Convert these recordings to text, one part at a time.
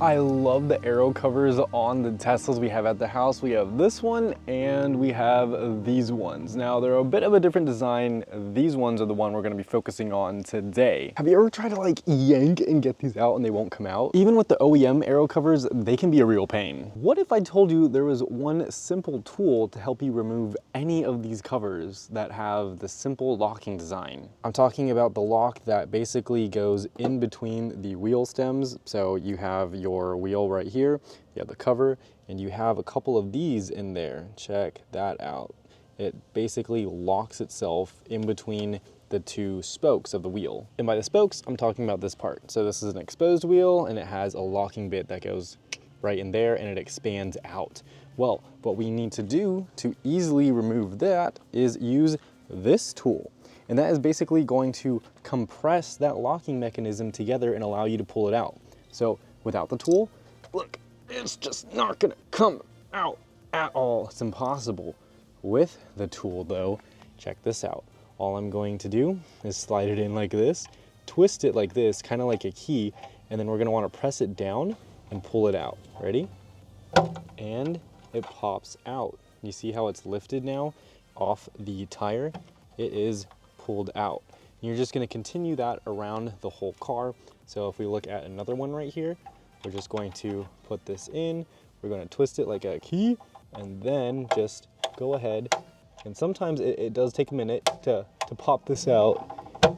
I love the Aero covers on the Teslas we have at the house. We have this one and we have these ones. Now they're a bit of a different design. These ones are the one we're gonna be focusing on today. Have you ever tried to like yank and get these out and they won't come out? Even with the OEM Aero covers, they can be a real pain. What if I told you there was one simple tool to help you remove any of these covers that have the simple locking design? I'm talking about the lock that basically goes in between the wheel stems. So you have your wheel right here, you have the cover, and you have a couple of these in there. Check that out. It basically locks itself in between the two spokes of the wheel. And by the spokes, I'm talking about this part. So this is an exposed wheel and it has a locking bit that goes right in there and it expands out. Well, what we need to do to easily remove that is use this tool. And that is basically going to compress that locking mechanism together and allow you to pull it out. So without the tool, look, it's just not gonna come out at all. It's impossible. With the tool though, check this out. All I'm going to do is slide it in like this, twist it like this, kind of like a key, and then we're gonna wanna press it down and pull it out. Ready? And it pops out. You see how it's lifted now off the tire? It is pulled out. You're just gonna continue that around the whole car. So if we look at another one right here, we're just going to put this in, we're going to twist it like a key, and then just go ahead. And sometimes it does take a minute to pop this out,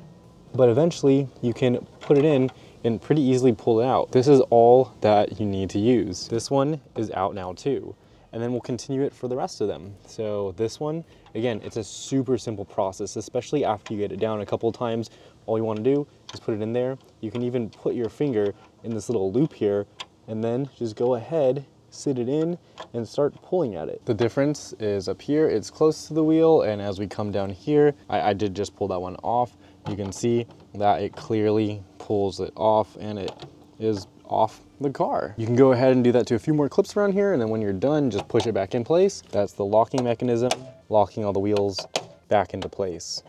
but eventually you can put it in and pretty easily pull it out. This is all that you need to use. This one is out now too. And then we'll continue it for the rest of them. So this one, again, it's a super simple process, especially after you get it down a couple of times. All you want to do is put it in there. You can even put your finger in this little loop here and then just go ahead, sit it in and start pulling at it. The difference is up here, it's close to the wheel, and as we come down here, I did just pull that one off. You can see that it clearly pulls it off and it is off the car. You can go ahead and do that to a few more clips around here, and then when you're done, just push it back in place. That's the locking mechanism, locking all the wheels back into place.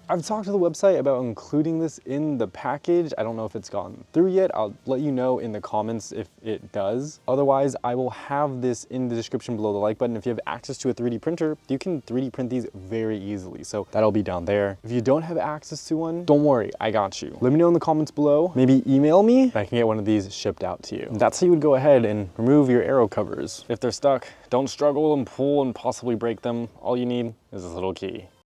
I've talked to the website about including this in the package. I don't know if it's gone through yet. I'll let you know in the comments if it does. Otherwise, I will have this in the description below the like button. If you have access to a 3D printer, you can 3D print these very easily. So that'll be down there. If you don't have access to one, don't worry, I got you. Let me know in the comments below. Maybe email me and I can get one of these shipped out to you. That's how you would go ahead and remove your Aero covers. If they're stuck, don't struggle and pull and possibly break them. All you need is this little key.